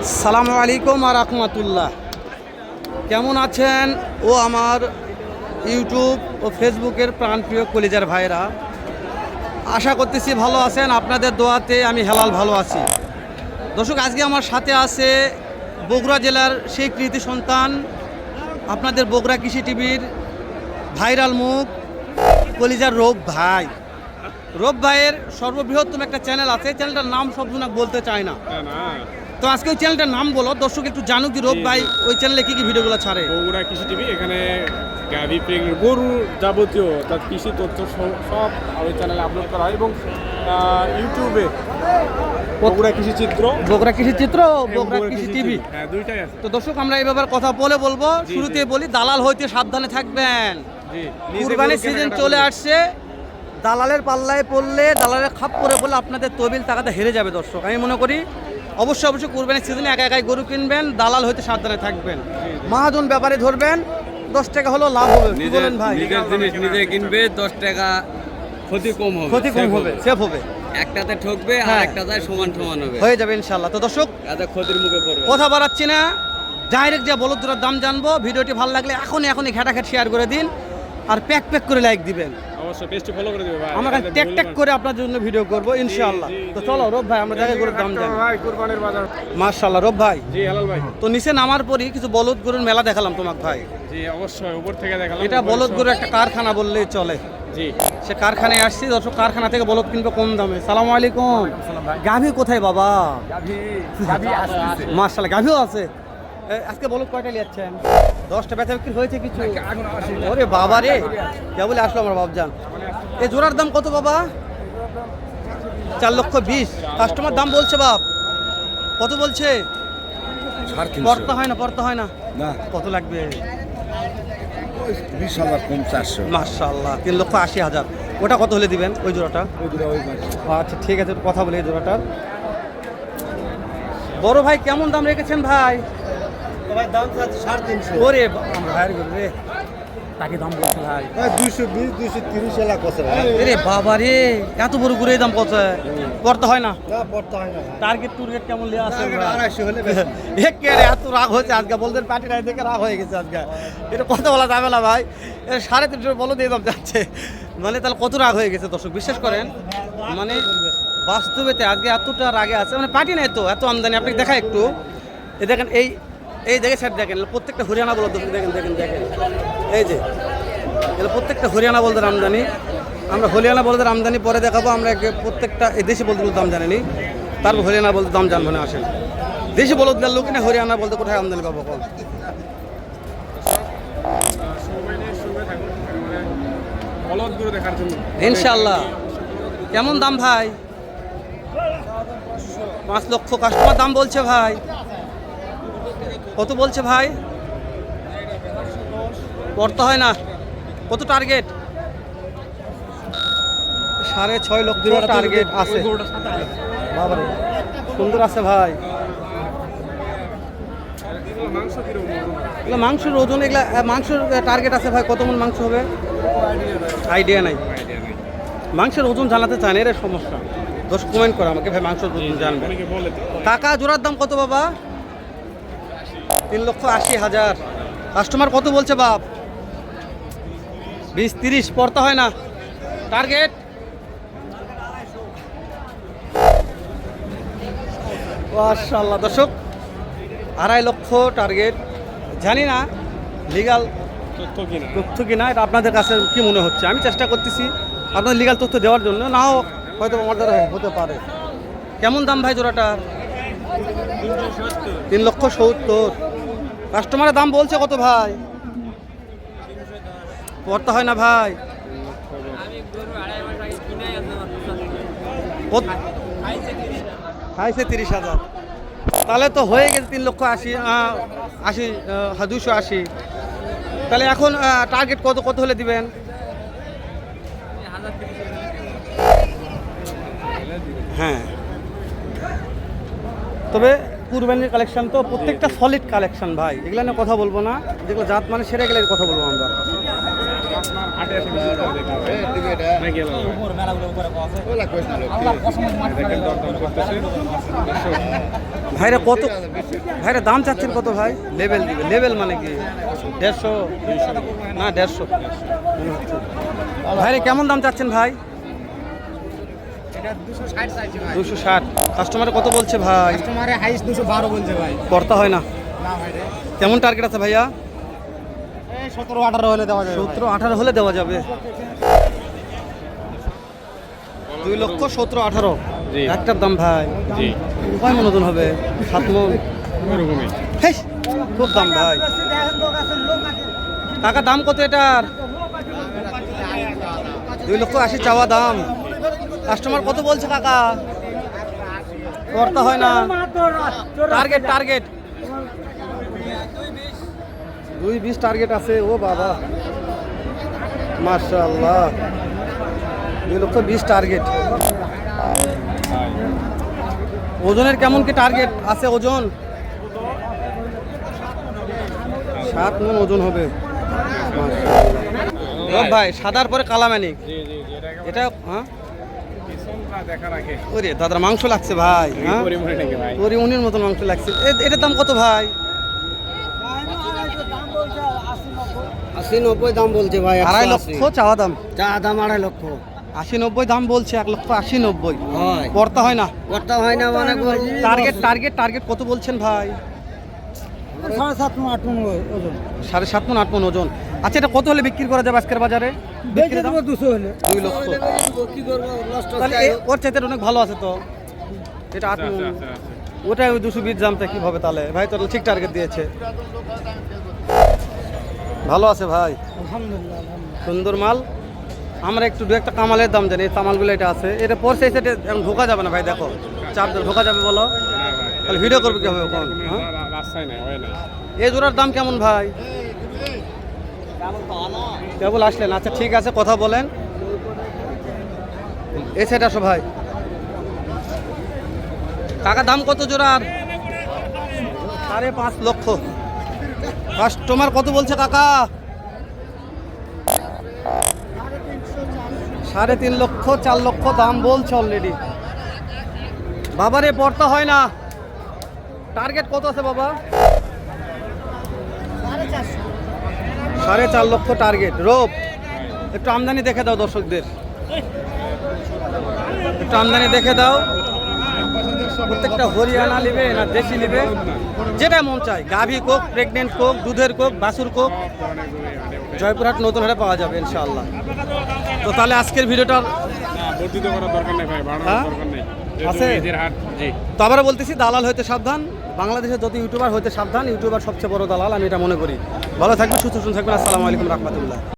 আসসালামু আলাইকুম ওয়া রাহমাতুল্লাহ। কেমন আছেন ও আমার ইউটিউব ও ফেসবুকের প্রাণপ্রিয় কলিজার ভাইরা? আশা করতেছি ভালো আছেন। আপনাদের দোয়াতে আমি হেলাল ভালো আছি। দর্শক, আজকে আমার সাথে আছে বগুড়া জেলার সেই কৃতি সন্তান, আপনাদের বগুড়া কৃষি টিভির ভাইরাল মুখ কলিজার রব ভাই। রব ভাইয়ের সর্ববৃহত্তম একটা চ্যানেল আছে, চ্যানেলটার নাম সব জন্য বলতে চায় না, তো আজকে ওই চ্যানেলটার নাম বলো, দর্শক একটু জানুক যে রব ভাই ওই চ্যানেলে কি কি ভিডিওগুলো ছাড়ে। বগুড়া কৃষি টিভি, এখানে গাভী প্রেগনেন্ট গরু যাবতীয় তার কৃষি তথ্য সব ওই চ্যানেলে আপলোড করা হয় এবং ইউটিউবে বগুড়া কৃষি চিত্র, বগুড়া কৃষি চিত্র, বগুড়া কৃষি টিভি, হ্যাঁ দুইটাই আছে। তো দর্শক আমরা এই ব্যাপারে কথা বলবো। শুরুতে বলি, দালাল হইতে সাবধানে থাকবেন। কুরবানির সিজন চলে আসছে, দালালের পাল্লায় পড়লে, দালালের খাপ করে বললে আপনাদের তহবিল টাকাতে হেরে যাবে। দর্শক, আমি মনে করি অবশ্যই কুরবানির সিজনে একা একাই গরু কিনবেন, দালাল হইতে সাবধানে থাকবেন। মহাজন ব্যাপারে ধরবেন, 10 টাকা হলো লাভ হবে। কি বলেন ভাই? নিজের জিনিস নিজে কিনবে, 10 টাকা ক্ষতি কম হবে, সেফ হবে। একটাতে ঠকবে আর হ্যাঁ। একটাতে সমান হবে, হয়ে যাবে ইনশাআল্লাহ। তো দর্শক, এত ক্ষতির মুখে পড়বে। কথা বাড়াচ্ছি না, ডাইরেক্ট যে বলদ দুটোর দাম জানবো। ভিডিওটি ভালো লাগলে এখনই ঘাটাঘাট শেয়ার করে দিন, আর প্যাক করে লাইক দিবেন। অবশ্যই পেজটি ফলো করে দিবে ভাই, আমরা ট্যাক করে আপনার জন্য ভিডিও করবো ইনশাআল্লাহ। তো চলো রব ভাই, আমরা জায়গায় গরুর দাম জানি। ভাই কুরবানির বাজার। মাশাআল্লাহ রব ভাই। জি হেলাল ভাই। তো নিচে নামার পরই কিছু বলদ গরুর মেলা দেখালাম তোমাকে ভাই। জি অবশ্যই উপর থেকে দেখালাম। এটা বলদ গরুর একটা কারখানা বললেই চলে। জি সে কারখানায় আসছি দর্শক, কারখানা থেকে বলদ কিনবে কম দামে। সালামু আলাইকুম। গাভী কোথায় বাবা? মাশাআল্লাহ গাভীও আছে। আজকে বলদ কয়টা নিয়েছেন? 10টা বেচা বিক্রি হয়েছে কিছু? ওরে বাবা রে, কেবল আসলো আমার বাবজান। এই জোড়ার দাম কত বাবা? 4,20,000। কাস্টমার দাম বলছে বাপ, কত বলছে? পড়তে হয় না। কত লাগবে? 20,000 কম 400। মাশাআল্লাহ, 3,80,000। ওটা কত হলে দিবেন ওই জোড়াটা? আচ্ছা ঠিক আছে, কথা বলি এই জোড়াটার। বড় ভাই কেমন দাম রেখেছেন ভাই? দাম 350। ওরে ভাইয়ের গরু রে, তাকে দাম বলছে ভাই 220 230 এলাক আছে ভাই। রে বাবা রে, এত বড় গরু এই দাম কত? পড়তে হয় না? না পড়তে হয় না। টার্গেট কেমন লিয়ে আছে? 250 হলে বেশি। এত রাগ হয়েছে আজকে, বলদের পার্টি রায় দেখে রাগ হয়ে গেছে আজকে। এটা কথা বলা যাবে না ভাই, 350 বলো দিয়ে দাম যাচ্ছে, মানে তাহলে কত রাগ হয়ে গেছে দর্শক, বিশ্বাস করেন। মানে বাস্তবেতে আজকে এতটা রাগে আছে, মানে পার্টি নেই তো, এত আমদানি। আপনাকে দেখা একটু, এই দেখেন, এই দেখে স্যার দেখেন, প্রত্যেকটা হরিয়ানা বলদ দেখেন। এই যে এগুলো প্রত্যেকটা হরিয়ানা বলদের আমদানি। আমরা হরিয়ানা বলদের আমদানি পরে দেখাবো। আমরা প্রত্যেকটা এই দেশি বলদগুলোর দাম জানিনি, তারপর হরিয়ানা বলদের দাম জানবো না। আসেন, দেশি বলদ গেল কিনা হরিয়ানা বলতে কোথায় আমদানি পাবো কম? বলদ গরু দেখার জন্য ইনশাআল্লাহ। কেমন দাম ভাই? 5 লক্ষ কাস্টমার দাম বলছে ভাই। কত বলছে ভাই? পড়তে হয় না? কত টার্গেট? 6.5 লক্ষ টার্গেট আছে। বাবারে সুন্দর আছে ভাই। এগুলো মাংসের ওজন, এগুলা মাংসের টার্গেট আছে ভাই। কত মন মাংস হবে? আইডিয়া নাই। মাংসের ওজন জানাতে চান, এর সমস্যা। দশ কমেন্ট করে আমাকে ভাই, মাংসের ওজন জানবে। অনেকে বলে তো। টাকা জোড়ার দাম কত বাবা? 3,80,000। কাস্টমার কত বলছে বাপ? 20-30। পড়তে হয় না? টার্গেট মাশাআল্লাহ দর্শক, 2.5 লক্ষ টার্গেট। জানি না লিগাল তথ্য কিনা, এটা আপনাদের কাছে কি মনে হচ্ছে? আমি চেষ্টা করতেছি আপনাদের লিগাল তথ্য দেওয়ার জন্য, নাও হয়তো আমার দ্বারা হতে পারে। কেমন দাম ভাই জোড়াটার? 3,70,000। কাস্টমারের দাম বলছে কত ভাই? পড়তে হয় না ভাই? খাইছে 30,000। তাহলে তো হয়ে গেছে 3,80,000, 280। তাহলে এখন টার্গেট কত হলে দিবেন? হ্যাঁ, তবে কুরবানির কালেকশন তো প্রত্যেকটা সলিড কালেকশন ভাই, এগুলো নিয়ে কথা বলবো না। যেগুলো জাত মানে সেরে গেলে কথা বলবো আমরা। হাটে এসে বেশি করে দেখলাম না গেল দেখেন দরদাম করতেছে ভাইরা কত, ভাইরা দাম চাচ্ছেন কত ভাই? লেভেল দিবে, লেভেল মানে কি 150 না 150? ভাইরা কেমন দাম চাচ্ছেন ভাই? 260। কাস্টমারে কত বলছে ভাই? তোমার হাইস্ট 212 বলছে ভাই। করতে হয় না। না ভাই রে, কেমন টার্গেট আছে ভাইয়া? এই 17-18 হলে দেওয়া যাবে। 17-18 হলে দেওয়া যাবে। 2,17,18,18 জি। একটার দাম ভাই জি কয় মন ওজন হবে? 7 মন। ওরকমই হেস, খুব দাম ভাই। টাকা দাম কত এটার? 2,80,000 চাওয়া দাম। কাস্টমার কত বলছে কাকা? করতে হয় না। টার্গেট টার্গেট 220 টার্গেট আছে। ও বাবা মাশাআল্লাহ, 2,20,000 টার্গেট। ওজনের কেমন কি টার্গেট আছে? ওজন 7 মন ওজন হবে। ও ভাই সাদার পরে কালামানিক, জি জি জি এটা হ্যাঁ পিছনটা দেখা রাখে ওরে দাদার মাংস লাগছে ভাই। হ্যাঁ পরিমাণে নাকি ভাই ওরে উনির মতন মাংস লাগছে। এটার দাম কত ভাই? 80-90 দাম বলছে ভাই। 2.5 লক্ষ চাওয়া দাম। চা দাম 2.5 লক্ষ। 80-90 দাম বলছে, 1,80,90 হয় করতে হয় না। করতে হয় না মানে টার্গেট টার্গেট টার্গেট কত বলছেন ভাই? 7.5-8 মণ ওজন। 7.5 মন 8 মন ওজন। আচ্ছা এটা কত হলে বিক্রি করা যাবে আজকের বাজারে? বিক্রি দাম 200 হলে। 2 লক্ষ। কি করব নষ্ট তাহলে ওর চাইতে অনেক ভালো আছে তো। এটা 8 মন, ওটাই ওই 220 দামটা কি হবে তাহলে? ভাই তো ঠিক টার্গেট দিয়েছে, ভালো আছে ভাই, আলহামদুলিল্লাহ। সুন্দর মাল। আমরা একটু দু একটা কামালের দাম জানি, এই তামালগুলো এটা আছে, এটা পরছে সেটা এখন ঢোকা যাবে না ভাই। দেখো চাপ ধরে ঢোকা যাবে বলো, তাহলে ভিডিও করবে কি হবে ওখানে? হ্যাঁ রাস্তায় নাই হয় না এই জোড়ার দাম কেমন ভাই? কেবল আসলেন, আচ্ছা ঠিক আছে কথা বলেন। এই সেট আসো ভাই। টাকা দাম কত জোড়ার? 5.5 লক্ষ। কাস্টমার কত বলছে কাকা? 3.5 লক্ষ 4 লক্ষ দাম বলছে অলরেডি। বাবারে পড়তে হয় না। টার্গেট কত আছে বাবা? 4.5 লক্ষ টার্গেট। রোপ একটু আমদানি দেখে দাও দর্শকদের, একটু আমদানি দেখে দাও। প্রত্যেকটা হরিয়ানা নিবে না দেশি নিবে, যেটা মন চায়। গাভী কোক, প্রেগনেন্ট কোক, দুধের কোক, বাছুর কোক জয়পুরহাট নতুন হাটে পাওয়া যাবে ইনশাআল্লাহ। তো তাহলে আজকের ভিডিওটা বর্ধিত করার দরকার নেই ভাই, বাড়ানোর হ্যাঁ? দরকার নেই। আছে? নিজের হাট জি তো আবারও বলতেছি, দালাল হইতে সাবধান। বাংলাদেশের যত ইউটিউবার হইতে সাবধান। ইউটিউবার সবচেয়ে বড় দালাল, আমি এটা মনে করি। ভালো থাকবেন, সুস্থ থাকবেন। আসসালামু আলাইকুম রহমতুল্লাহ।